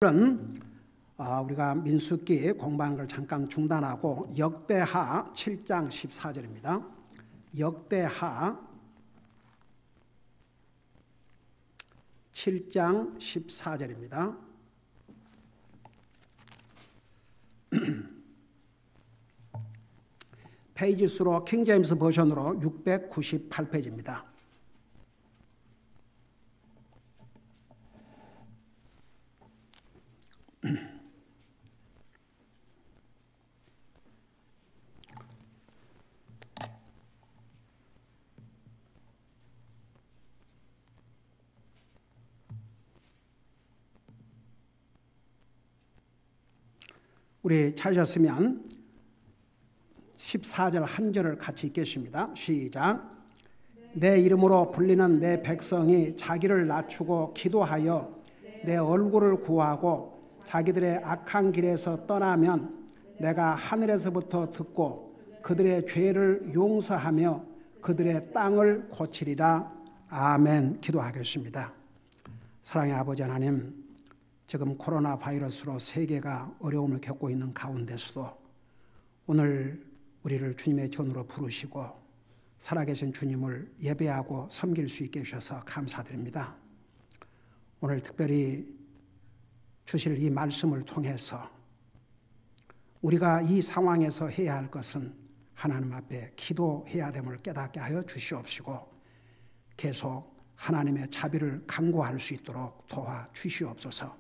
우리가 민수기 공부하는 걸 잠깐 중단하고 역대하 7장 14절입니다. 역대하 7장 14절입니다. 페이지 수로 킹제임스 버전으로 698페이지입니다. 우리 찾으셨으면 14절 한 절을 같이 읽겠습니다. 시작. 내 이름으로 불리는 내 백성이 자기를 낮추고 기도하여 내 얼굴을 구하고 자기들의 악한 길에서 떠나면 내가 하늘에서부터 듣고 그들의 죄를 용서하며 그들의 땅을 고치리라. 아멘. 기도하겠습니다. 사랑의 아버지 하나님, 지금 코로나 바이러스로 세계가 어려움을 겪고 있는 가운데서도 오늘 우리를 주님의 전으로 부르시고 살아계신 주님을 예배하고 섬길 수 있게 해주셔서 감사드립니다. 오늘 특별히 주실 이 말씀을 통해서 우리가 이 상황에서 해야 할 것은 하나님 앞에 기도해야 됨을 깨닫게 하여 주시옵시고 계속 하나님의 자비를 간구할 수 있도록 도와주시옵소서.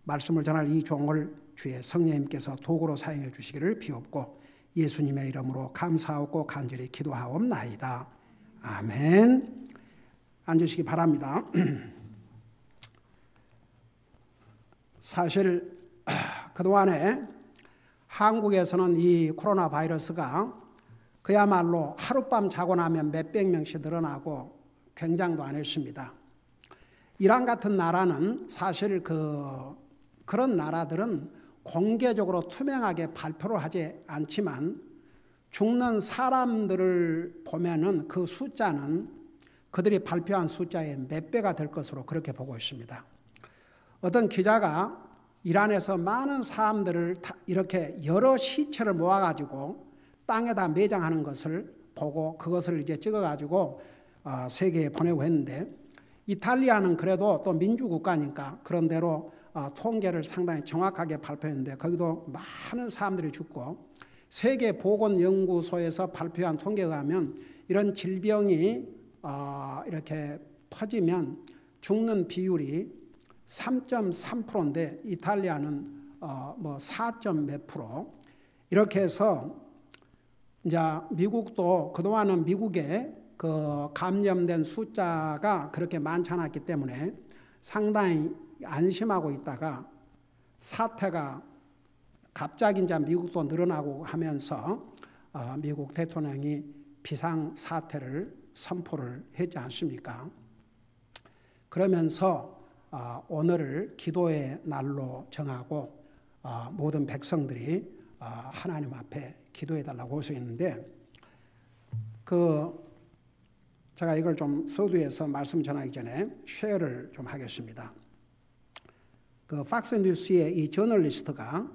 말씀을 전할 이 종을 주의 성령님께서 도구로 사용해 주시기를 비옵고 예수님의 이름으로 감사하고 간절히 기도하옵나이다. 아멘. 앉으시기 바랍니다. 사실 그동안에 한국에서는 이 코로나 바이러스가 그야말로 하룻밤 자고 나면 몇백 명씩 늘어나고 굉장도 안 했습니다. 이란 같은 나라는 사실 그런 나라들은 공개적으로 투명하게 발표를 하지 않지만 죽는 사람들을 보면은 그 숫자는 그들이 발표한 숫자의 몇 배가 될 것으로 그렇게 보고 있습니다. 어떤 기자가 이란에서 많은 사람들을 이렇게 여러 시체를 모아가지고 땅에다 매장하는 것을 보고 그것을 이제 찍어가지고 세계에 보내고 했는데 이탈리아는 그래도 또 민주국가니까 그런 대로 통계를 상당히 정확하게 발표했는데 거기도 많은 사람들이 죽고 세계보건연구소에서 발표한 통계에 의하면 이런 질병이 이렇게 퍼지면 죽는 비율이 3.3%인데 이탈리아는 4몇 %. 이렇게 해서 이제 미국도 그동안은 미국에 그 감염된 숫자가 그렇게 많지 않았기 때문에 상당히 안심하고 있다가 사태가 갑자기 이제 미국도 늘어나고 하면서 미국 대통령이 비상사태를 선포를 했지 않습니까? 그러면서 오늘을 기도의 날로 정하고 모든 백성들이 하나님 앞에 기도해달라고 하셨는데 제가 이걸 좀 서두에서 말씀 전하기 전에 쉐어를 좀 하겠습니다. 팍스뉴스의 이 저널리스트가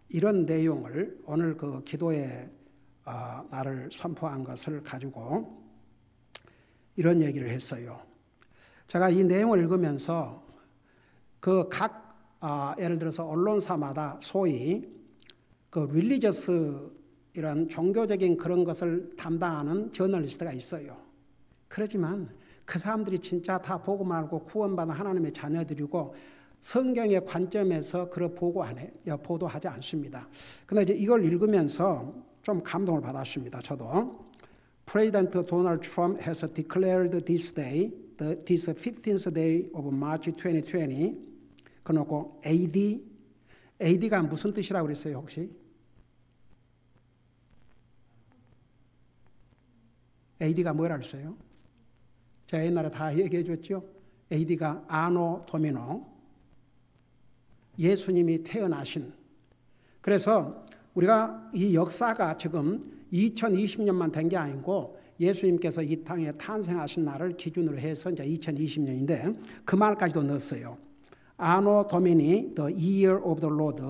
이런 내용을 오늘 기도의 날을 선포한 것을 가지고 이런 얘기를 했어요. 제가 이 내용을 읽으면서 예를 들어서 언론사마다 소위 릴리저스 이런 종교적인 그런 것을 담당하는 저널리스트가 있어요. 그렇지만 그 사람들이 진짜 다 보고 말고 구원받은 하나님의 자녀들이고 성경의 관점에서 그런 보도하지 않습니다. 그런데 이제 이걸 읽으면서 좀 감동을 받았습니다. 저도. President Donald Trump has declared this day, this 15th day of March 2020. 그러고 AD가 무슨 뜻이라고 그랬어요 혹시? AD가 뭐라 그랬어요? 제가 옛날에 다 얘기해 줬죠. AD가 아노 도미노, 예수님이 태어나신. 그래서 우리가 이 역사가 지금 2020년만 된 게 아니고 예수님께서 이 땅에 탄생하신 날을 기준으로 해서 이제 2020년인데 그 말까지도 넣었어요. Anno Domini, the year of the Lord,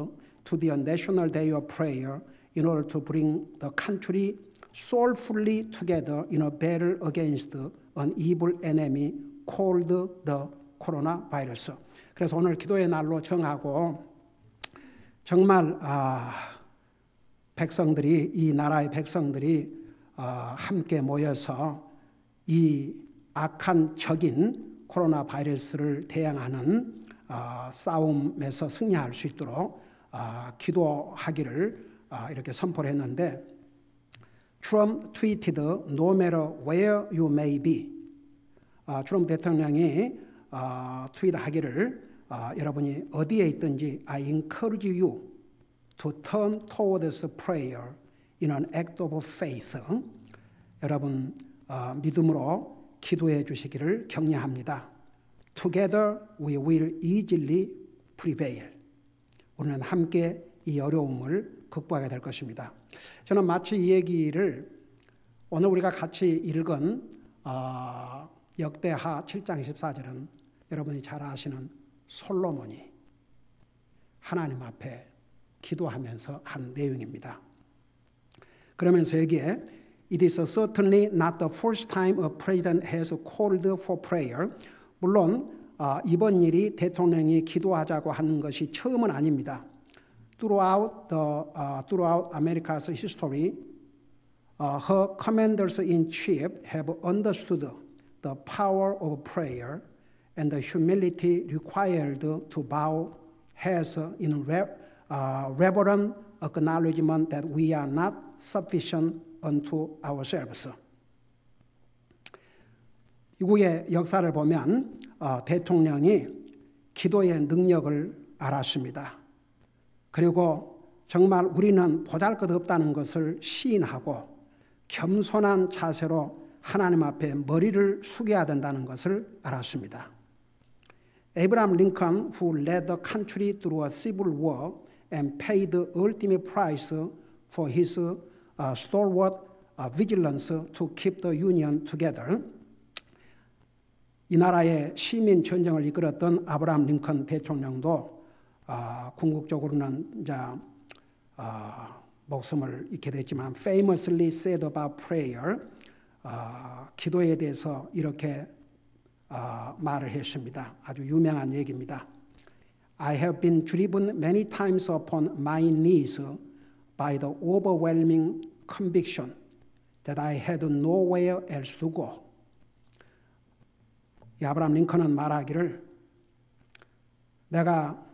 to be a national day of prayer in order to bring the country soulfully together in a battle against an evil enemy called the coronavirus. 그래서 오늘 기도의 날로 정하고 정말 백성들이 이 나라의 백성들이 함께 모여서 이 악한 적인 코로나 바이러스를 대항하는 싸움에서 승리할 수 있도록 기도하기를 이렇게 선포를 했는데 트럼프 tweeted no matter where you may be. 트럼프 대통령이 트윗하기를 여러분이 어디에 있든지 I encourage you to turn towards prayer in an act of faith. 여러분 믿음으로 기도해 주시기를 격려합니다. Together we will easily prevail. 우리는 함께 이 어려움을 극복하게 될 것입니다. 저는 마치 이 얘기를 오늘 우리가 같이 읽은 역대하 7장 14절은 여러분이 잘 아시는 솔로몬이 하나님 앞에 기도하면서 한 내용입니다. 그러면서 여기에 It is certainly not the first time a president has called for prayer. 물론 이번 일이 대통령이 기도하자고 하는 것이 처음은 아닙니다. Throughout America's history, her commanders-in-chief have understood the power of prayer and the humility required to bow heads in reverent acknowledgement that we are not sufficient unto ourselves. 미국의 역사를 보면 대통령이 기도의 능력을 알았습니다. 그리고 정말 우리는 보잘것없다는 것을 시인하고 겸손한 자세로 하나님 앞에 머리를 숙여야 된다는 것을 알았습니다. Abraham Lincoln, who led the country through a civil war and paid the ultimate price for his stalwart vigilance to keep the Union together. 이 나라의 시민 전쟁을 이끌었던 아브라함 링컨 대통령도 궁극적으로는 이제 목숨을 잃게 됐지만 famously said about prayer, 기도에 대해서 이렇게 말을 했습니다. 아주 유명한 얘기입니다. I have been driven many times upon my knees by the overwhelming conviction that I had nowhere else to go. 이 아브라함 링컨은 말하기를 내가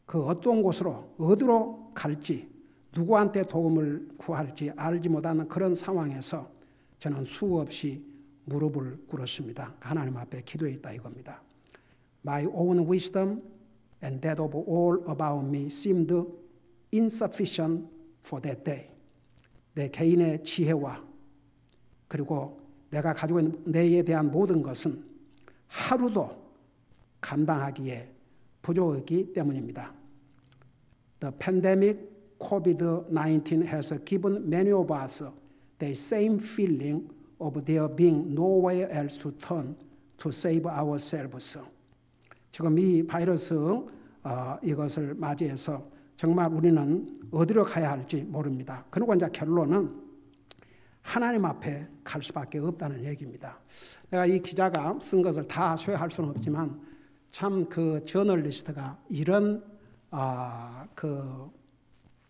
그 어떤 곳으로 어디로 갈지 누구한테 도움을 구할지 알지 못하는 그런 상황에서 저는 수없이 무릎을 꿇었습니다. 하나님 앞에 기도했다 이겁니다. My own wisdom and that of all about me seemed insufficient for that day. 내 개인의 지혜와 그리고 내가 가지고 있는 내에 대한 모든 것은 하루도 감당하기에 부족하기 때문입니다. The pandemic COVID-19 has given many of us the same feeling of there being nowhere else to turn to save ourselves. 지금 이 바이러스 이것을 맞이해서 정말 우리는 어디로 가야 할지 모릅니다. 그리고 이제 결론은 하나님 앞에 갈 수밖에 없다는 얘기입니다. 내가 이 기자가 쓴 것을 다 소유할 수는 없지만 참 그 저널리스트가 이런 그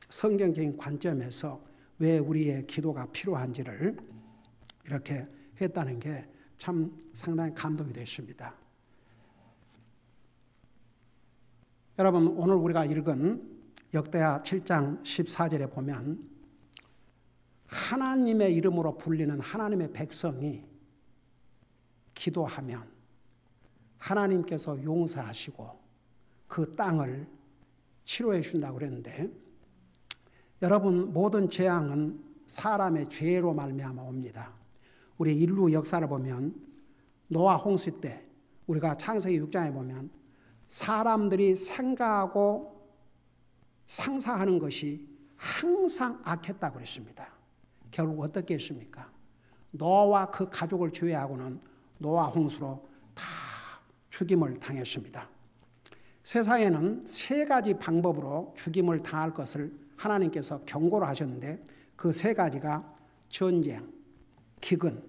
성경적인 관점에서 왜 우리의 기도가 필요한지를 이렇게 했다는 게 참 상당히 감동이 됐습니다. 여러분 오늘 우리가 읽은 역대하 7장 14절에 보면 하나님의 이름으로 불리는 하나님의 백성이 기도하면 하나님께서 용서하시고 그 땅을 치료해 준다고 그랬는데 여러분 모든 재앙은 사람의 죄로 말미암아 옵니다. 우리 인류 역사를 보면 노아 홍수 때 우리가 창세기 6장에 보면 사람들이 생각하고 상상하는 것이 항상 악했다고 그랬습니다. 결국 어떻게 했습니까? 노아와 그 가족을 제외하고는 노아 홍수로 다 죽임을 당했습니다. 세상에는 세 가지 방법으로 죽임을 당할 것을 하나님께서 경고를 하셨는데 그 세 가지가 전쟁, 기근,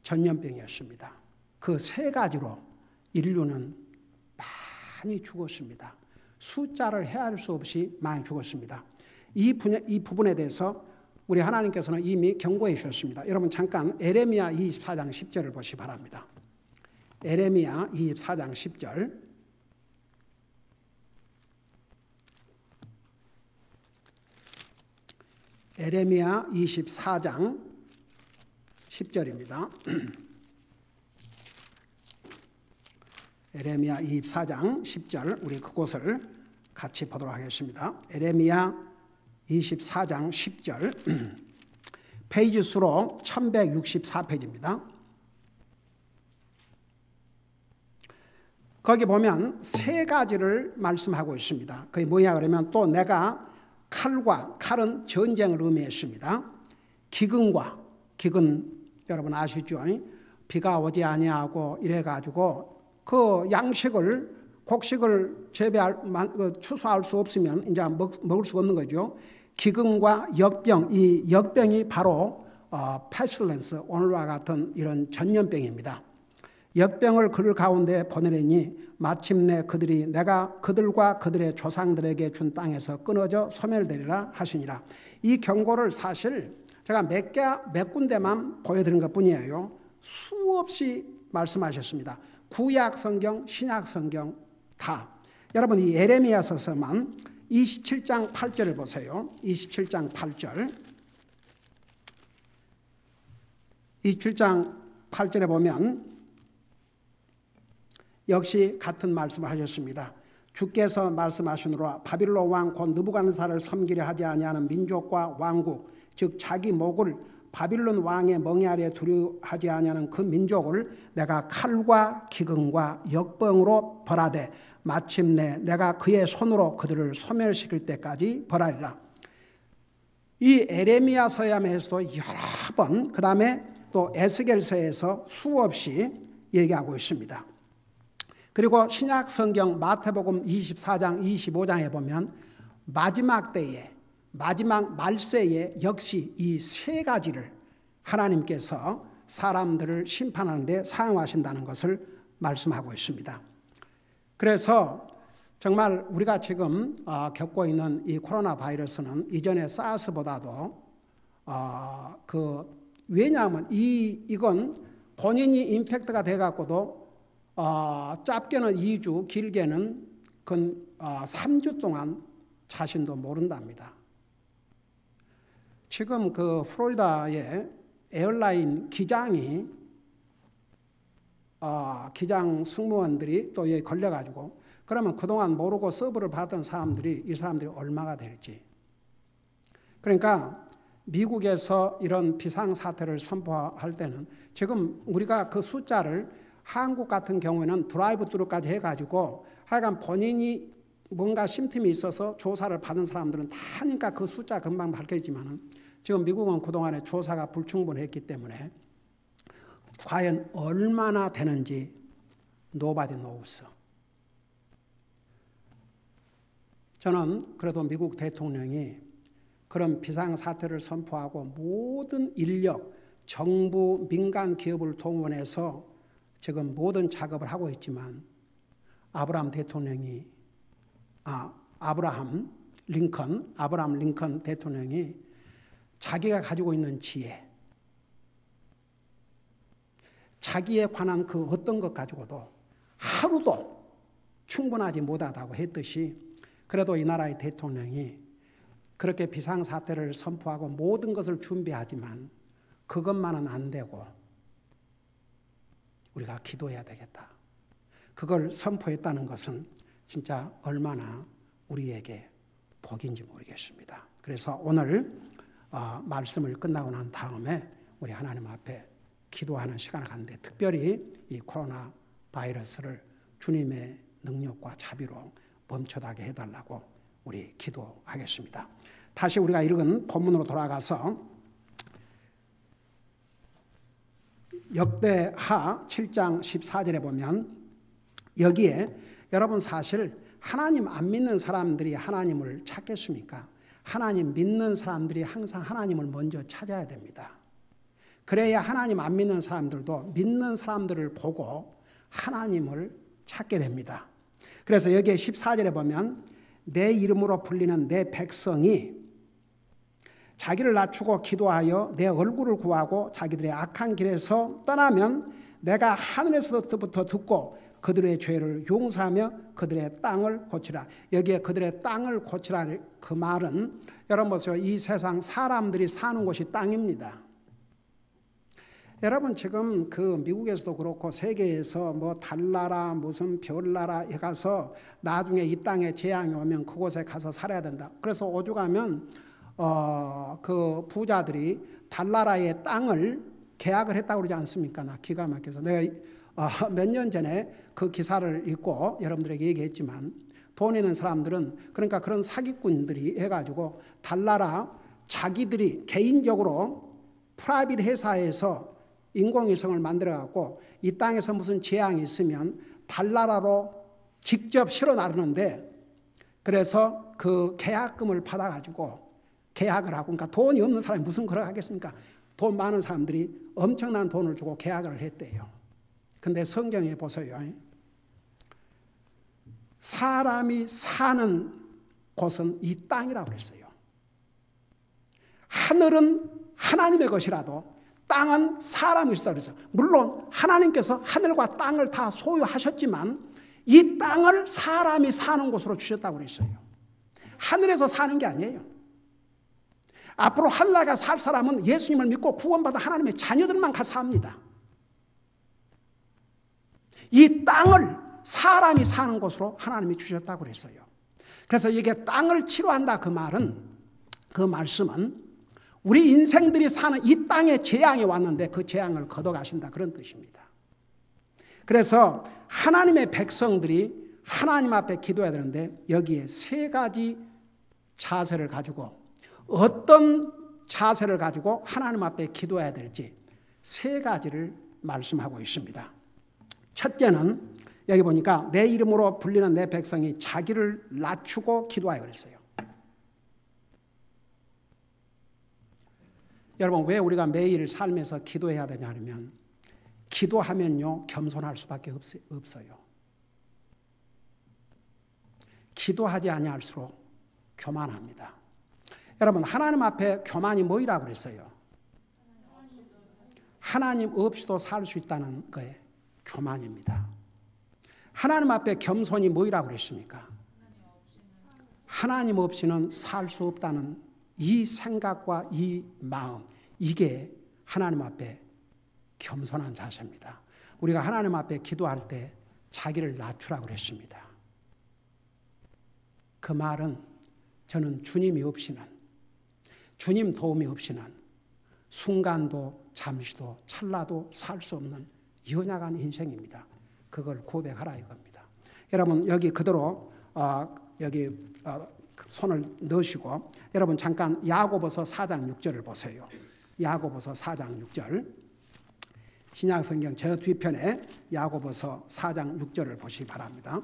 전염병이었습니다. 그 세 가지로 인류는 많이 죽었습니다. 숫자를 헤아릴 수 없이 많이 죽었습니다. 이 부분에 대해서 우리 하나님께서는 이미 경고해 주셨습니다. 여러분 잠깐 에레미야 24장 10절을 보시기 바랍니다. 에레미야 24장 10절. 에레미야 24장 10절입니다. 에레미야 24장 10절, 우리 그곳을 같이 보도록 하겠습니다. 에레미야 24장 10절, 페이지 수로 1164페이지입니다. 거기 보면 세 가지를 말씀하고 있습니다. 그게 뭐냐 그러면 또 내가 칼은 전쟁을 의미했습니다. 기근 여러분 아시죠? 비가 오지 아니하고 이래가지고 그 양식을 곡식을 추수할 수 없으면 이제 먹을 수가 없는 거죠. 기근과 역병, 이 역병이 바로 패슬런스, 오늘과 같은 이런 전염병입니다. 역병을 그들 가운데 보내려니 마침내 그들이 내가 그들과 그들의 조상들에게 준 땅에서 끊어져 소멸되리라 하시니라. 이 경고를 사실 제가 몇 군데만 보여드린 것뿐이에요. 수없이 말씀하셨습니다. 구약 성경, 신약 성경 다. 여러분 이 에레미야서서만 27장 8절을 보세요. 27장 8절. 27장 8절에 보면 역시 같은 말씀을 하셨습니다. 주께서 말씀하시노라 바빌론 왕 곧 느부갓네살을 섬기려 하지 아니하는 민족과 왕국 즉 자기 목을 바빌론 왕의 멍에 아래 두려워하지 아니하는 그 민족을 내가 칼과 기근과 역병으로 벌하되 마침내 내가 그의 손으로 그들을 소멸시킬 때까지 벌하리라. 이 에레미야서야에서도 여러 번, 그 다음에 또 에스겔서에서 수없이 얘기하고 있습니다. 그리고 신약 성경 마태복음 24장 25장에 보면 마지막 때에, 마지막 말세에 역시 이 세 가지를 하나님께서 사람들을 심판하는 데 사용하신다는 것을 말씀하고 있습니다. 그래서 정말 우리가 지금 겪고 있는 이 코로나 바이러스는 이전의 사스보다도 왜냐하면 이건 본인이 임팩트가 돼갖고도 짧게는 2주, 길게는 3주 동안 자신도 모른답니다. 지금 그 플로리다의 에어라인 기장이 기장 승무원들이 또 여기 걸려가지고 그러면 그동안 모르고 서브를 받은 사람들이 이 사람들이 얼마가 될지. 그러니까 미국에서 이런 비상사태를 선포할 때는 지금 우리가 그 숫자를 한국 같은 경우에는 드라이브 뚜루까지 해가지고 하여간 본인이 뭔가 심틈이 있어서 조사를 받은 사람들은 다 하니까 그 숫자 금방 밝혀지지만 지금 미국은 그동안에 조사가 불충분했기 때문에 과연 얼마나 되는지 nobody knows. 저는 그래도 미국 대통령이 그런 비상사태를 선포하고 모든 인력, 정부, 민간 기업을 동원해서 지금 모든 작업을 하고 있지만 아브라함 링컨 대통령이 자기가 가지고 있는 지혜, 자기에 관한 그 어떤 것 가지고도 하루도 충분하지 못하다고 했듯이 그래도 이 나라의 대통령이 그렇게 비상사태를 선포하고 모든 것을 준비하지만 그것만은 안 되고 우리가 기도해야 되겠다. 그걸 선포했다는 것은 진짜 얼마나 우리에게 복인지 모르겠습니다. 그래서 오늘 말씀을 끝나고 난 다음에 우리 하나님 앞에 기도하는 시간을 갖는데 특별히 이 코로나 바이러스를 주님의 능력과 자비로 멈춰나게 해달라고 우리 기도하겠습니다. 다시 우리가 읽은 본문으로 돌아가서 역대하 7장 14절에 보면 여기에 여러분 사실 하나님 안 믿는 사람들이 하나님을 찾겠습니까? 하나님 믿는 사람들이 항상 하나님을 먼저 찾아야 됩니다. 그래야 하나님 안 믿는 사람들도 믿는 사람들을 보고 하나님을 찾게 됩니다. 그래서 여기에 14절에 보면 내 이름으로 불리는 내 백성이 자기를 낮추고 기도하여 내 얼굴을 구하고 자기들의 악한 길에서 떠나면 내가 하늘에서부터 듣고 그들의 죄를 용서하며 그들의 땅을 고치라. 여기에 그들의 땅을 고치라 그 말은 여러분 보세요. 이 세상 사람들이 사는 곳이 땅입니다. 여러분 지금 그 미국에서도 그렇고 세계에서 뭐 달나라 무슨 별나라에 가서 나중에 이 땅에 재앙이 오면 그곳에 가서 살아야 된다. 그래서 오죽하면 그 부자들이 달나라의 땅을 계약을 했다고 그러지 않습니까? 나 기가 막혀서 내가 몇 년 전에 그 기사를 읽고 여러분들에게 얘기했지만 돈 있는 사람들은 그러니까 그런 사기꾼들이 해가지고 달나라 자기들이 개인적으로 프라이빗 회사에서 인공위성을 만들어갖고 이 땅에서 무슨 재앙이 있으면 달나라로 직접 실어 나르는데 그래서 그 계약금을 받아가지고 계약을 하고 그러니까 돈이 없는 사람이 무슨 그걸 하겠습니까? 돈 많은 사람들이 엄청난 돈을 주고 계약을 했대요. 근데 성경에 보세요. 사람이 사는 곳은 이 땅이라고 그랬어요. 하늘은 하나님의 것이라도 땅은 사람이 있다고 그랬어요. 물론 하나님께서 하늘과 땅을 다 소유하셨지만 이 땅을 사람이 사는 곳으로 주셨다고 그랬어요. 하늘에서 사는 게 아니에요. 앞으로 하늘나라 살 사람은 예수님을 믿고 구원받은 하나님의 자녀들만 가서 삽니다. 이 땅을 사람이 사는 곳으로 하나님이 주셨다고 그랬어요. 그래서 이게 땅을 치료한다 그 말은 그 말씀은 우리 인생들이 사는 이 땅에 재앙이 왔는데 그 재앙을 걷어가신다 그런 뜻입니다. 그래서 하나님의 백성들이 하나님 앞에 기도해야 되는데 여기에 세 가지 자세를 가지고 어떤 자세를 가지고 하나님 앞에 기도해야 될지 세 가지를 말씀하고 있습니다. 첫째는 여기 보니까 내 이름으로 불리는 내 백성이 자기를 낮추고 기도하여 그랬어요. 여러분 왜 우리가 매일 삶에서 기도해야 되냐 하면 기도하면요 겸손할 수밖에 없어요. 기도하지 아니할수록 교만합니다. 여러분 하나님 앞에 교만이 뭐이라고 그랬어요? 하나님 없이도 살 수 있다는 거에 교만입니다. 하나님 앞에 겸손이 뭐이라고 그랬습니까? 하나님 없이는 살 수 없다는 이 생각과 이 마음 이게 하나님 앞에 겸손한 자세입니다. 우리가 하나님 앞에 기도할 때 자기를 낮추라고 그랬습니다. 그 말은 저는 주님이 없이는 주님 도움이 없이는 순간도 잠시도 찰나도 살 수 없는 연약한 인생입니다. 그걸 고백하라 이겁니다. 여러분 여기 그대로 여기 손을 넣으시고 여러분 잠깐 야고보서 4장 6절을 보세요. 야고보서 4장 6절 신약성경 저 뒤편에 야고보서 4장 6절을 보시기 바랍니다.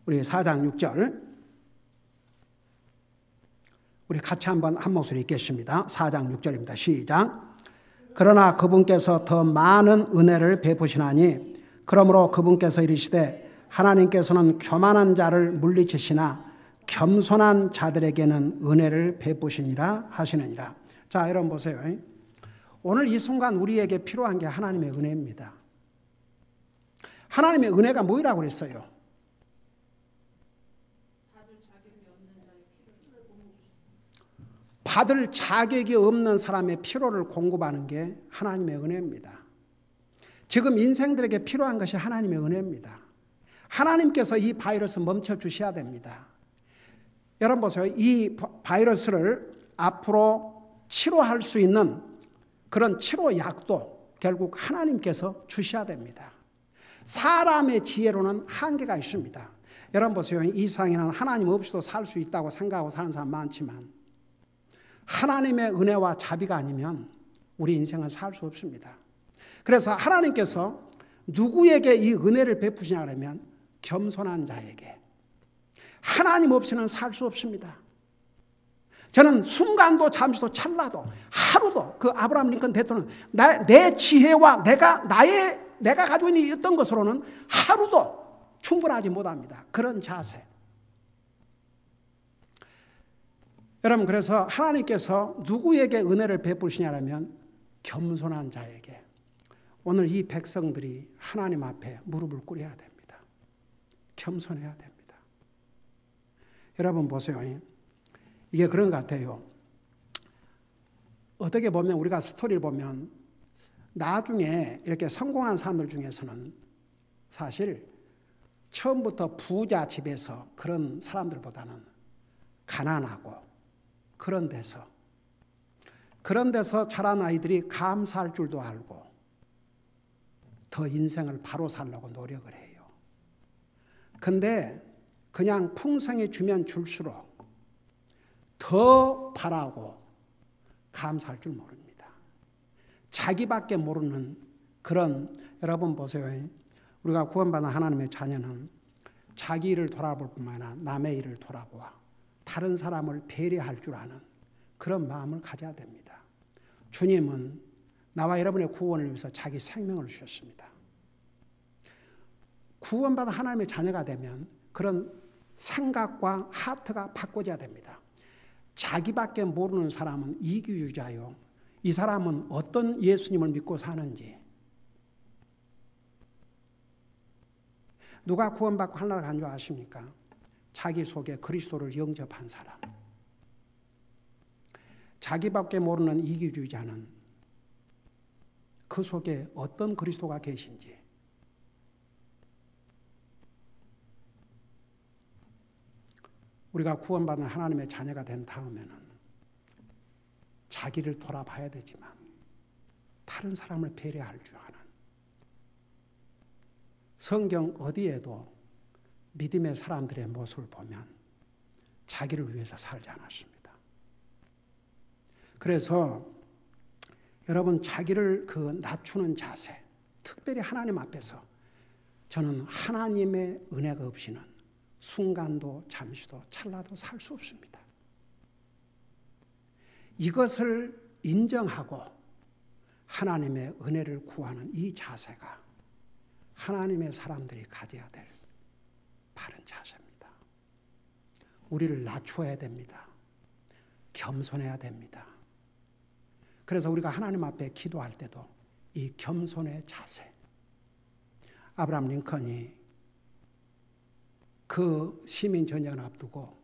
우리 4장 6절 우리 같이 한번 한 목소리 읽겠습니다. 4장 6절입니다. 시작. 그러나 그분께서 더 많은 은혜를 베푸시나니 그러므로 그분께서 이르시되 하나님께서는 교만한 자를 물리치시나 겸손한 자들에게는 은혜를 베푸시니라 하시느니라. 자 여러분 보세요. 오늘 이 순간 우리에게 필요한 게 하나님의 은혜입니다. 하나님의 은혜가 뭐라고 그랬어요? 받을 자격이 없는 사람의 필요를 공급하는 게 하나님의 은혜입니다. 지금 인생들에게 필요한 것이 하나님의 은혜입니다. 하나님께서 이 바이러스 멈춰주셔야 됩니다. 여러분 보세요. 이 바이러스를 앞으로 치료할 수 있는 그런 치료약도 결국 하나님께서 주셔야 됩니다. 사람의 지혜로는 한계가 있습니다. 여러분 보세요. 이 세상에는 하나님 없이도 살 수 있다고 생각하고 사는 사람 많지만 하나님의 은혜와 자비가 아니면 우리 인생은 살 수 없습니다. 그래서 하나님께서 누구에게 이 은혜를 베푸시냐 하면 겸손한 자에게. 하나님 없이는 살 수 없습니다. 저는 순간도 잠시도 찰나도 하루도 그 아브라함 링컨 대통령 내 지혜와 내가 가지고 있는 어떤 것으로는 하루도 충분하지 못합니다. 그런 자세. 여러분, 그래서 하나님께서 누구에게 은혜를 베푸시냐면 겸손한 자에게. 오늘 이 백성들이 하나님 앞에 무릎을 꿇어야 됩니다. 겸손해야 됩니다. 여러분 보세요. 이게 그런 것 같아요. 어떻게 보면 우리가 스토리를 보면 나중에 이렇게 성공한 사람들 중에서는 사실 처음부터 부자 집에서 그런 사람들보다는 가난하고 그런 데서 자란 아이들이 감사할 줄도 알고 더 인생을 바로 살려고 노력을 해요. 근데 그냥 풍성히 주면 줄수록 더 바라고 감사할 줄 모릅니다. 자기밖에 모르는 그런, 여러분 보세요. 우리가 구원받은 하나님의 자녀는 자기 일을 돌아볼 뿐만 아니라 남의 일을 돌아보아 다른 사람을 배려할 줄 아는 그런 마음을 가져야 됩니다. 주님은 나와 여러분의 구원을 위해서 자기 생명을 주셨습니다. 구원받은 하나님의 자녀가 되면 그런 생각과 하트가 바꿔져야 됩니다. 자기밖에 모르는 사람은 이기주의자요. 이 사람은 어떤 예수님을 믿고 사는지, 누가 구원받고 하늘나라 간 줄 아십니까? 자기 속에 그리스도를 영접한 사람. 자기밖에 모르는 이기주의자는 그 속에 어떤 그리스도가 계신지, 우리가 구원받은 하나님의 자녀가 된 다음에는 자기를 돌아봐야 되지만 다른 사람을 배려할 줄 아는, 성경 어디에도 믿음의 사람들의 모습을 보면 자기를 위해서 살지 않았습니다. 그래서 여러분, 자기를 낮추는 자세, 특별히 하나님 앞에서 저는 하나님의 은혜가 없이는 순간도 잠시도 찰나도 살 수 없습니다. 이것을 인정하고 하나님의 은혜를 구하는 이 자세가 하나님의 사람들이 가져야 될 바른 자세입니다. 우리를 낮추어야 됩니다. 겸손해야 됩니다. 그래서 우리가 하나님 앞에 기도할 때도 이 겸손의 자세. 아브라함 링컨이 그 시민 전쟁을 앞두고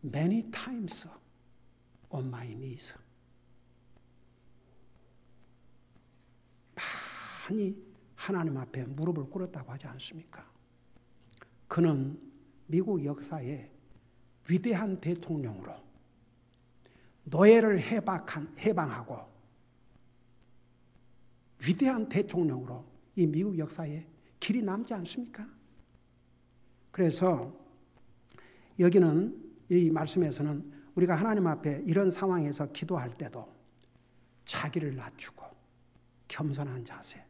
many times on my knees, 많이 하나님 앞에 무릎을 꿇었다고 하지 않습니까? 그는 미국 역사의 위대한 대통령으로 노예를 해방하고 위대한 대통령으로 이 미국 역사에 길이 남지 않습니까? 그래서 여기는 이 말씀에서는 우리가 하나님 앞에 이런 상황에서 기도할 때도 자기를 낮추고 겸손한 자세.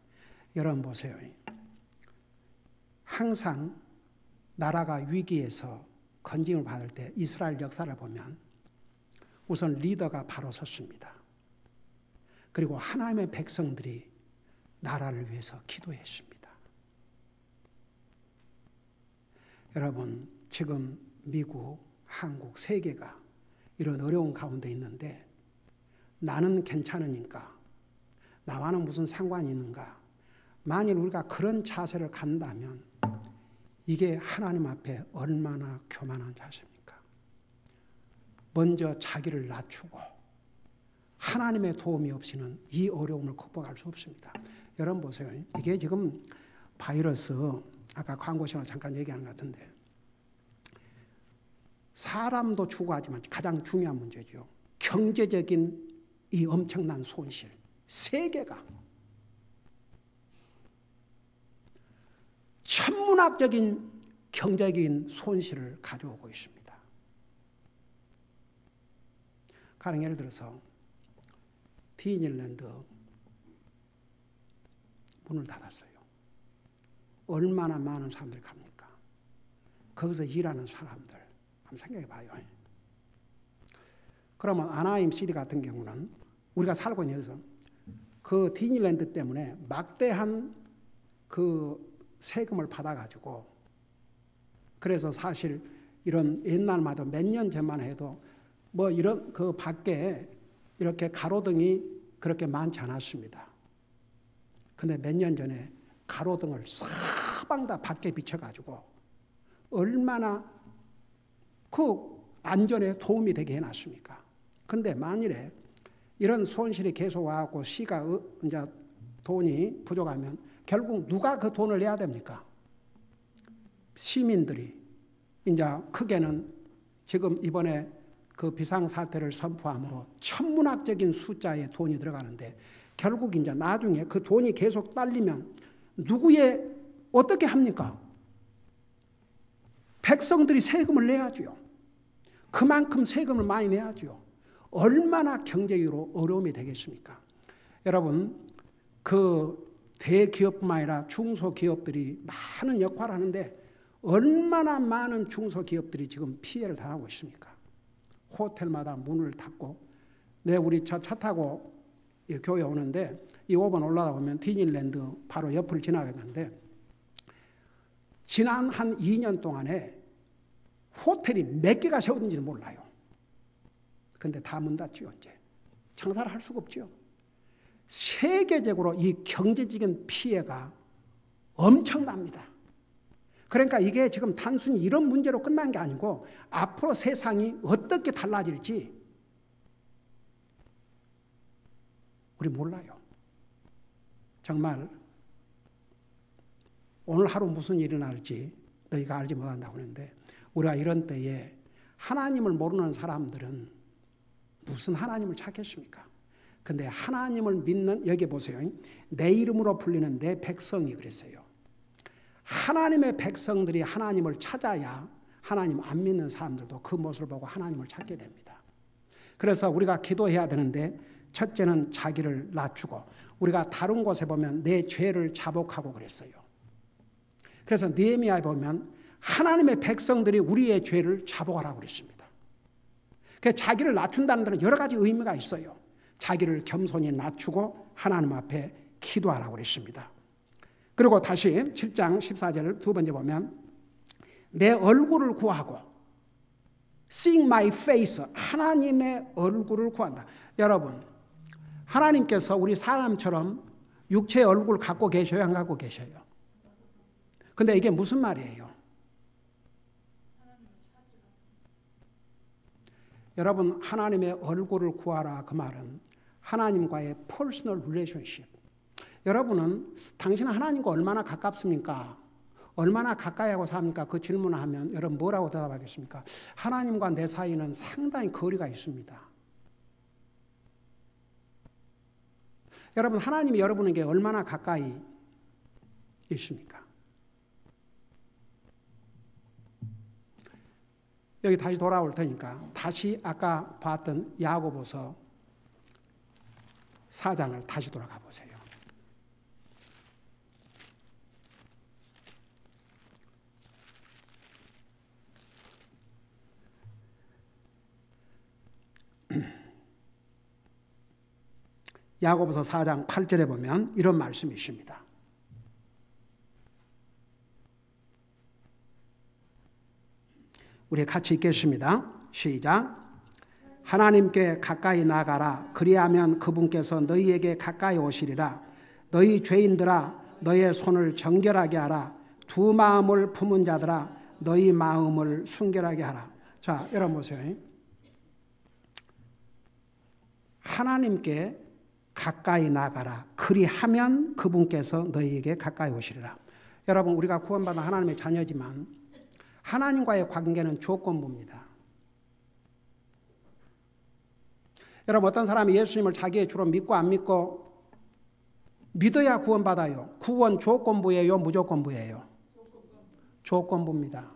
여러분 보세요. 항상 나라가 위기에서 건짐을 받을 때 이스라엘 역사를 보면 우선 리더가 바로 섰습니다. 그리고 하나님의 백성들이 나라를 위해서 기도했습니다. 여러분, 지금 미국, 한국, 세계가 이런 어려운 가운데 있는데 나는 괜찮으니까, 나와는 무슨 상관이 있는가? 만일 우리가 그런 자세를 갖는다면 이게 하나님 앞에 얼마나 교만한 자세입니까? 먼저 자기를 낮추고 하나님의 도움이 없이는 이 어려움을 극복할 수 없습니다. 여러분 보세요. 이게 지금 바이러스, 아까 광고 시간에 잠깐 얘기한 것 같은데, 사람도 추구하지만 가장 중요한 문제죠. 경제적인 이 엄청난 손실. 세계가 천문학적인 경제적인 손실을 가져오고 있습니다. 가령 예를 들어서 디즈니랜드 문을 닫았어요. 얼마나 많은 사람들이 갑니까? 거기서 일하는 사람들 한번 생각해 봐요. 그러면 아나임 시티 같은 경우는 우리가 살고 있는 여기서 그 디즈니랜드 때문에 막대한 그 세금을 받아가지고, 그래서 사실 이런 옛날마다 몇 년 전만 해도 뭐 이런 그 밖에 이렇게 가로등이 그렇게 많지 않았습니다. 근데 몇 년 전에 가로등을 사방 다 밖에 비춰가지고 얼마나 그 안전에 도움이 되게 해놨습니까? 근데 만일에 이런 손실이 계속 와갖고 시가 이제 돈이 부족하면 결국 누가 그 돈을 내야 됩니까? 시민들이. 이제 크게는 지금 이번에 그 비상사태를 선포함으로 천문학적인 숫자의 돈이 들어가는데, 결국 이제 나중에 그 돈이 계속 딸리면 누구의 어떻게 합니까? 백성들이 세금을 내야죠. 그만큼 세금을 많이 내야죠. 얼마나 경제적으로 어려움이 되겠습니까? 여러분, 그 대기업뿐만 아니라 중소기업들이 많은 역할을 하는데 얼마나 많은 중소기업들이 지금 피해를 당하고 있습니까? 호텔마다 문을 닫고, 우리 차 타고 교회 오는데 이 5번 올라가 보면 디즈니랜드 바로 옆을 지나가는데 지난 한 2년 동안에 호텔이 몇 개가 세워진지도 몰라요. 근데 다 문 닫죠. 이제 장사를 할 수가 없죠. 세계적으로 이 경제적인 피해가 엄청납니다. 그러니까 이게 지금 단순히 이런 문제로 끝난 게 아니고 앞으로 세상이 어떻게 달라질지 우리 몰라요. 정말 오늘 하루 무슨 일이 날지 너희가 알지 못한다고 하는데, 우리가 이런 때에 하나님을 모르는 사람들은 무슨 하나님을 찾겠습니까? 근데 하나님을 믿는, 여기 보세요. 내 이름으로 불리는 내 백성이 그랬어요. 하나님의 백성들이 하나님을 찾아야 하나님 안 믿는 사람들도 그 모습을 보고 하나님을 찾게 됩니다. 그래서 우리가 기도해야 되는데, 첫째는 자기를 낮추고, 우리가 다른 곳에 보면 내 죄를 자복하고 그랬어요. 그래서 느헤미야에 보면 하나님의 백성들이 우리의 죄를 자복하라고 그랬습니다. 그 자기를 낮춘다는 데는 여러 가지 의미가 있어요. 자기를 겸손히 낮추고 하나님 앞에 기도하라고 그랬습니다. 그리고 다시 7장 14절 두 번째 보면 내 얼굴을 구하고, seeing my face, 하나님의 얼굴을 구한다. 여러분, 하나님께서 우리 사람처럼 육체의 얼굴을 갖고 계셔요? 안 갖고 계셔요? 근데 이게 무슨 말이에요? 여러분, 하나님의 얼굴을 구하라, 그 말은 하나님과의 퍼스널 릴레이션십. 여러분은 당신은 하나님과 얼마나 가깝습니까? 얼마나 가까이 하고 삽니까? 그 질문을 하면 여러분 뭐라고 대답하겠습니까? 하나님과 내 사이는 상당히 거리가 있습니다. 여러분, 하나님이 여러분에게 얼마나 가까이 있습니까? 여기 다시 돌아올 테니까 다시 아까 봤던 야고보서 4장을 다시 돌아가 보세요. 야고보서 4장 8절에 보면 이런 말씀이 있습니다. 우리 같이 읽겠습니다. 시작. 하나님께 가까이 나가라. 그리하면 그분께서 너희에게 가까이 오시리라. 너희 죄인들아, 너의 손을 정결하게 하라. 두 마음을 품은 자들아, 너희 마음을 순결하게 하라. 자, 여러분 보세요. 하나님께 가까이 나가라. 그리하면 그분께서 너희에게 가까이 오시리라. 여러분, 우리가 구원받은 하나님의 자녀지만 하나님과의 관계는 조건부입니다. 여러분, 어떤 사람이 예수님을 자기의 주로 믿고 안 믿고, 믿어야 구원받아요. 구원 조건부예요, 무조건부예요? 조건부입니다.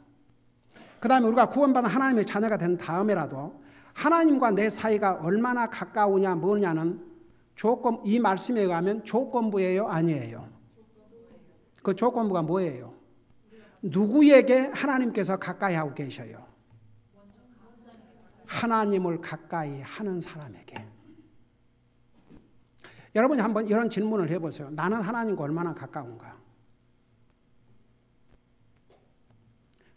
그 다음에 우리가 구원받은 하나님의 자녀가 된 다음에라도 하나님과 내 사이가 얼마나 가까우냐 뭐냐는 이 말씀에 의하면 조건부예요, 아니에요? 그 조건부가 뭐예요? 누구에게 하나님께서 가까이 하고 계셔요? 하나님을 가까이 하는 사람에게. 여러분이 한번 이런 질문을 해보세요. 나는 하나님과 얼마나 가까운가?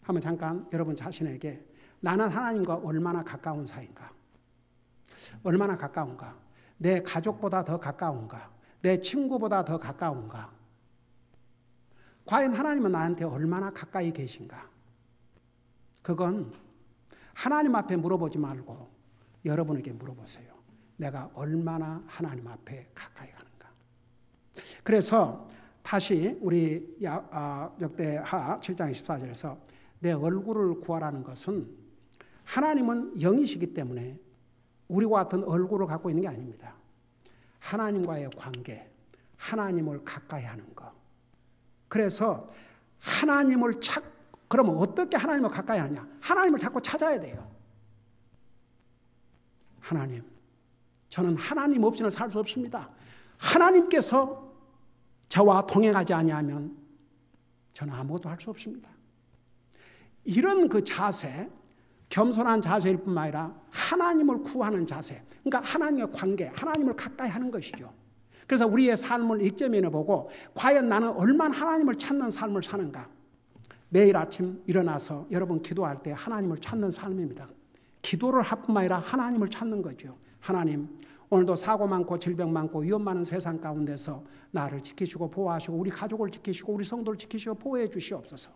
한번 잠깐 여러분 자신에게 나는 하나님과 얼마나 가까운 사이인가? 얼마나 가까운가? 내 가족보다 더 가까운가? 내 친구보다 더 가까운가? 과연 하나님은 나한테 얼마나 가까이 계신가? 그건 하나님 앞에 물어보지 말고 여러분에게 물어보세요. 내가 얼마나 하나님 앞에 가까이 가는가? 그래서 다시 우리 역대하 7장 14절에서 내 얼굴을 구하라는 것은 하나님은 영이시기 때문에 우리와 같은 얼굴을 갖고 있는 게 아닙니다. 하나님과의 관계, 하나님을 가까이 하는 것. 그래서 하나님을 그러면 어떻게 하나님을 가까이 하느냐? 하나님을 자꾸 찾아야 돼요. 하나님, 저는 하나님 없이는 살 수 없습니다. 하나님께서 저와 동행하지 아니하면 저는 아무것도 할 수 없습니다. 이런 그 자세, 겸손한 자세일 뿐만 아니라 하나님을 구하는 자세, 그러니까 하나님의 관계, 하나님을 가까이 하는 것이죠. 그래서 우리의 삶을 익점해 보고 과연 나는 얼마나 하나님을 찾는 삶을 사는가? 매일 아침 일어나서 여러분 기도할 때 하나님을 찾는 삶입니다. 기도를 할 뿐만 아니라 하나님을 찾는 거죠. 하나님, 오늘도 사고 많고 질병 많고 위험 많은 세상 가운데서 나를 지키시고 보호하시고 우리 가족을 지키시고 우리 성도를 지키시고 보호해 주시옵소서.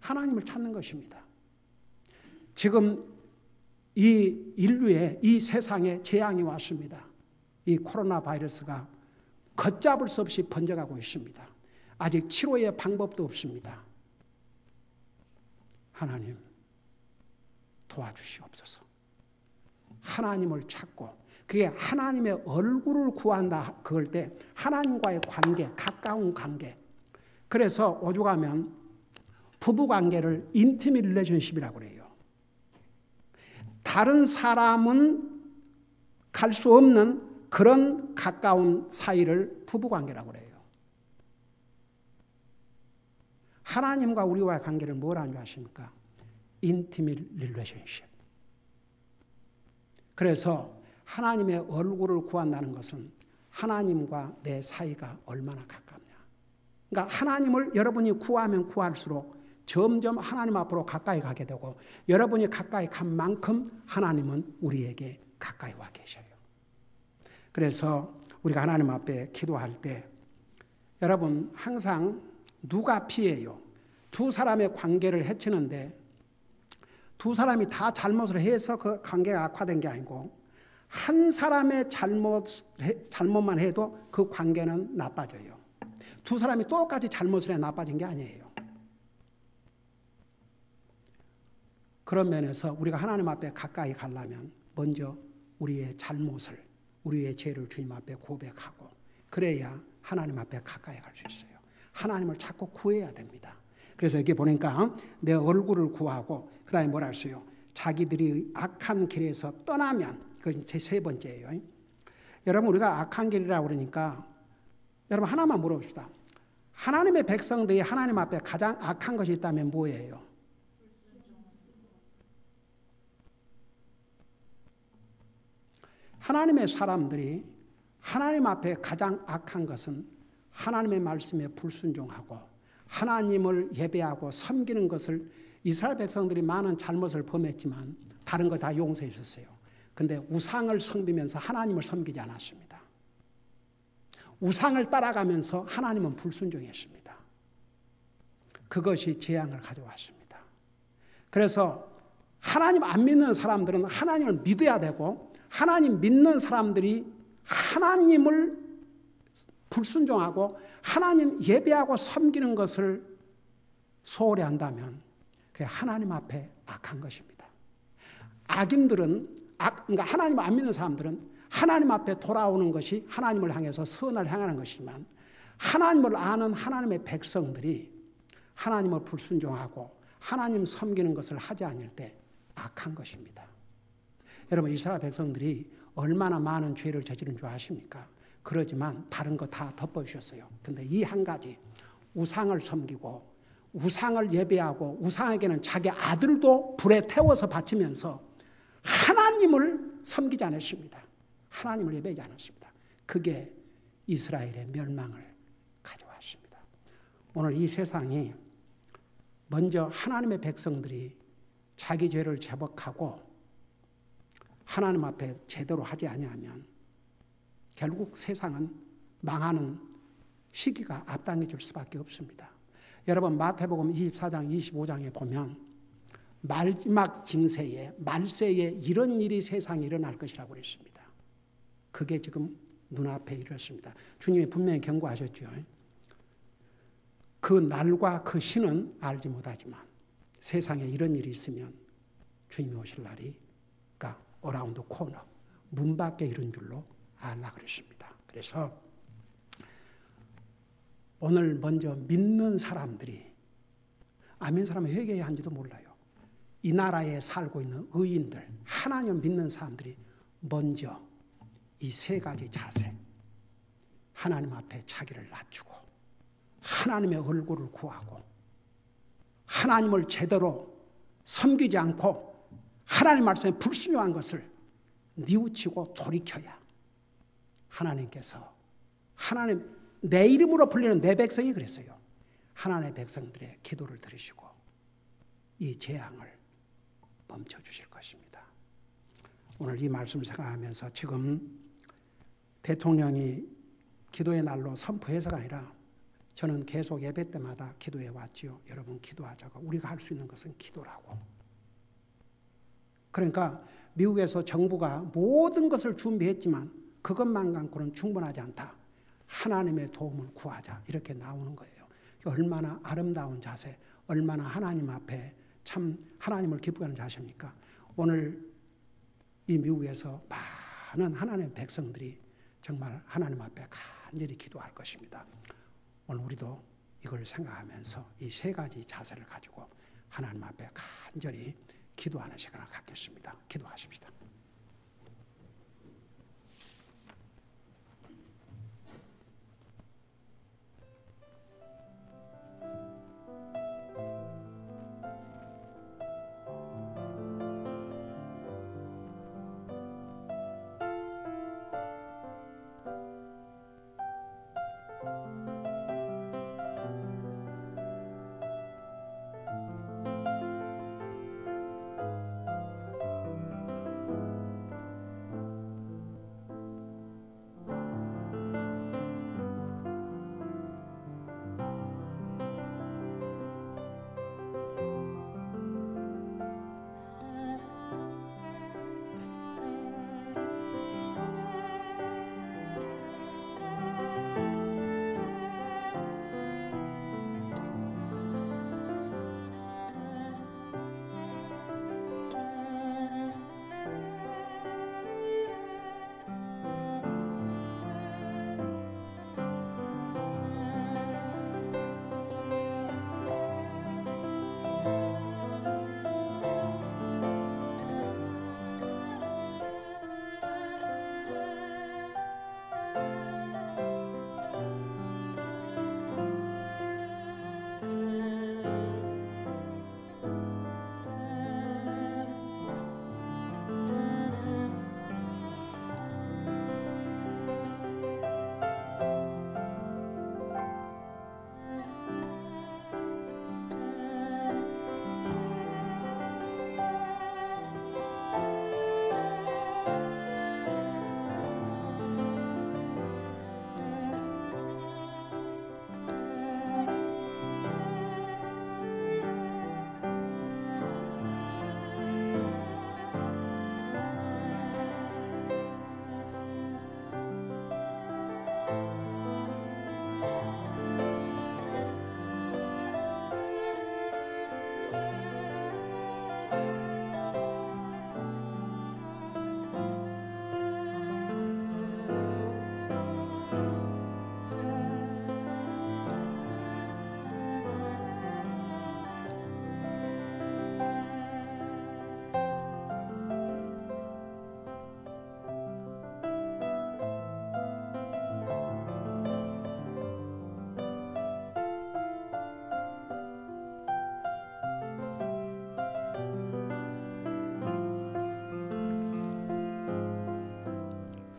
하나님을 찾는 것입니다. 지금 이 인류에 이 세상에 재앙이 왔습니다. 이 코로나 바이러스가 걷잡을 수 없이 번져가고 있습니다. 아직 치료의 방법도 없습니다. 하나님 도와주시옵소서. 하나님을 찾고 그게 하나님의 얼굴을 구한다 그럴 때 하나님과의 관계, 가까운 관계. 그래서 오죽하면 부부관계를 인티밋 릴레이션십이라고 그래요. 다른 사람은 갈 수 없는 그런 가까운 사이를 부부관계라고 그래요. 하나님과 우리와의 관계를 뭐라는 줄 아십니까? 인티밋 릴레이션십. 그래서 하나님의 얼굴을 구한다는 것은 하나님과 내 사이가 얼마나 가깝냐. 그러니까 하나님을 여러분이 구하면 구할수록 점점 하나님 앞으로 가까이 가게 되고 여러분이 가까이 간 만큼 하나님은 우리에게 가까이 와 계셔요. 그래서 우리가 하나님 앞에 기도할 때 여러분 항상 누가 피해요? 두 사람의 관계를 해치는데 두 사람이 다 잘못을 해서 그 관계가 악화된 게 아니고 한 사람의 잘못만 해도 그 관계는 나빠져요. 두 사람이 똑같이 잘못을 해 나빠진 게 아니에요. 그런 면에서 우리가 하나님 앞에 가까이 가려면 먼저 우리의 잘못을, 우리의 죄를 주님 앞에 고백하고 그래야 하나님 앞에 가까이 갈 수 있어요. 하나님을 자꾸 구해야 됩니다. 그래서 여기 보니까 내 얼굴을 구하고 그 다음에 뭐라 했어요? 자기들이 악한 길에서 떠나면 그건 제 세 번째예요. 여러분 우리가 악한 길이라고 그러니까 여러분 하나만 물어봅시다. 하나님의 백성들이 하나님 앞에 가장 악한 것이 있다면 뭐예요? 하나님의 사람들이 하나님 앞에 가장 악한 것은 하나님의 말씀에 불순종하고 하나님을 예배하고 섬기는 것을 이스라엘 백성들이 많은 잘못을 범했지만 다른 거 다 용서해 줬어요. 근데 우상을 섬기면서 하나님을 섬기지 않았습니다. 우상을 따라가면서 하나님은 불순종했습니다. 그것이 재앙을 가져왔습니다. 그래서 하나님 안 믿는 사람들은 하나님을 믿어야 되고 하나님 믿는 사람들이 하나님을 불순종하고 하나님 예배하고 섬기는 것을 소홀히 한다면 그게 하나님 앞에 악한 것입니다. 악인들은 그러니까 하나님을 안 믿는 사람들은 하나님 앞에 돌아오는 것이 하나님을 향해서 선을 향하는 것이지만 하나님을 아는 하나님의 백성들이 하나님을 불순종하고 하나님 섬기는 것을 하지 않을 때 악한 것입니다. 여러분 이스라엘 백성들이 얼마나 많은 죄를 저지른 줄 아십니까? 그러지만 다른 거 다 덮어주셨어요. 근데 이 한 가지 우상을 섬기고 우상을 예배하고 우상에게는 자기 아들도 불에 태워서 바치면서 하나님을 섬기지 않으십니다. 하나님을 예배하지 않으십니다. 그게 이스라엘의 멸망을 가져왔습니다. 오늘 이 세상이 먼저 하나님의 백성들이 자기 죄를 제복하고 하나님 앞에 제대로 하지 아니하면 결국 세상은 망하는 시기가 앞당겨질 수밖에 없습니다. 여러분 마태복음 24장 25장에 보면 마지막 징세에 말세에 이런 일이 세상에 일어날 것이라고 그랬습니다. 그게 지금 눈앞에 이르렀습니다. 주님이 분명히 경고하셨죠. 그 날과 그 시는 알지 못하지만 세상에 이런 일이 있으면 주님이 오실 날이가 어라운드 코너 문 밖에 이른 줄로 알라 그랬습니다. 그래서 오늘 먼저 믿는 사람들이 아멘 사람이 회개해야 한지도 몰라요. 이 나라에 살고 있는 의인들 하나님 믿는 사람들이 먼저 이 세 가지 자세 하나님 앞에 자기를 낮추고 하나님의 얼굴을 구하고 하나님을 제대로 섬기지 않고 하나님 말씀에 불순종한 것을 뉘우치고 돌이켜야 하나님께서 하나님 내 이름으로 불리는 내 백성이 그랬어요. 하나님의 백성들의 기도를 들으시고 이 재앙을 멈춰주실 것입니다. 오늘 이 말씀을 생각하면서 지금 대통령이 기도의 날로 선포해서가 아니라 저는 계속 예배 때마다 기도해 왔지요. 여러분 기도하자고. 우리가 할 수 있는 것은 기도라고. 그러니까 미국에서 정부가 모든 것을 준비했지만 그것만 갖고는 충분하지 않다. 하나님의 도움을 구하자. 이렇게 나오는 거예요. 얼마나 아름다운 자세, 얼마나 하나님 앞에 참 하나님을 기쁘게 하는 자세입니까? 오늘 이 미국에서 많은 하나님의 백성들이 정말 하나님 앞에 간절히 기도할 것입니다. 오늘 우리도 이걸 생각하면서 이 세 가지 자세를 가지고 하나님 앞에 간절히 기도하는 시간을 갖겠습니다. 기도하십시다.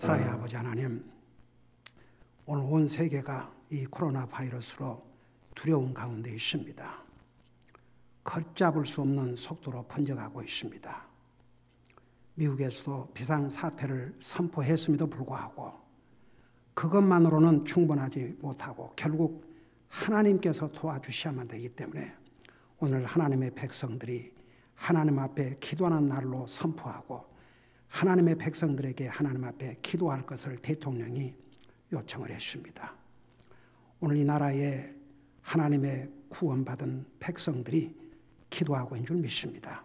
사랑의 아버지 하나님, 오늘 온 세계가 이 코로나 바이러스로 두려운 가운데 있습니다. 걷잡을 수 없는 속도로 번져가고 있습니다. 미국에서도 비상사태를 선포했음에도 불구하고 그것만으로는 충분하지 못하고 결국 하나님께서 도와주셔야만 되기 때문에 오늘 하나님의 백성들이 하나님 앞에 기도하는 날로 선포하고 하나님의 백성들에게 하나님 앞에 기도할 것을 대통령이 요청을 했습니다. 오늘 이 나라에 하나님의 구원받은 백성들이 기도하고 있는 줄 믿습니다.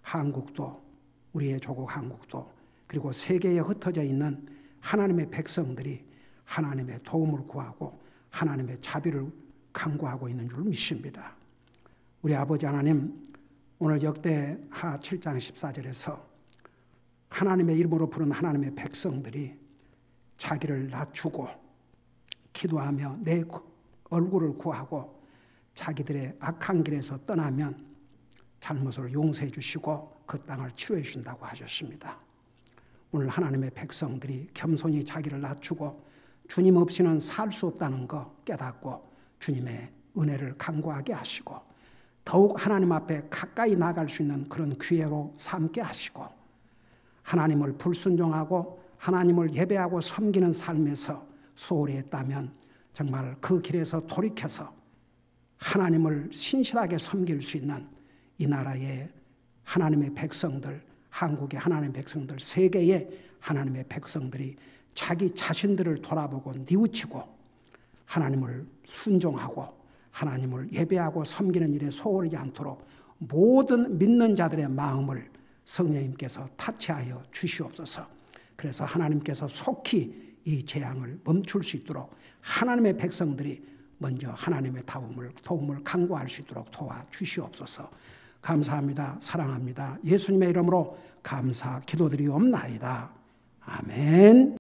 한국도, 우리의 조국 한국도, 그리고 세계에 흩어져 있는 하나님의 백성들이 하나님의 도움을 구하고 하나님의 자비를 간구하고 있는 줄 믿습니다. 우리 아버지 하나님, 오늘 역대하 7장 14절에서 하나님의 이름으로 부른 하나님의 백성들이 자기를 낮추고 기도하며 내 얼굴을 구하고 자기들의 악한 길에서 떠나면 잘못을 용서해 주시고 그 땅을 치료해 주신다고 하셨습니다. 오늘 하나님의 백성들이 겸손히 자기를 낮추고 주님 없이는 살 수 없다는 거 깨닫고 주님의 은혜를 간구하게 하시고 더욱 하나님 앞에 가까이 나갈 수 있는 그런 기회로 삼게 하시고 하나님을 불순종하고 하나님을 예배하고 섬기는 삶에서 소홀히 했다면 정말 그 길에서 돌이켜서 하나님을 신실하게 섬길 수 있는 이 나라의 하나님의 백성들, 한국의 하나님의 백성들, 세계의 하나님의 백성들이 자기 자신들을 돌아보고 뉘우치고 하나님을 순종하고 하나님을 예배하고 섬기는 일에 소홀하지 않도록 모든 믿는 자들의 마음을 성령님께서 타치하여 주시옵소서. 그래서 하나님께서 속히 이 재앙을 멈출 수 있도록 하나님의 백성들이 먼저 하나님의 도움을 간구할 수 있도록 도와주시옵소서. 감사합니다. 사랑합니다. 예수님의 이름으로 감사 기도드리옵나이다. 아멘.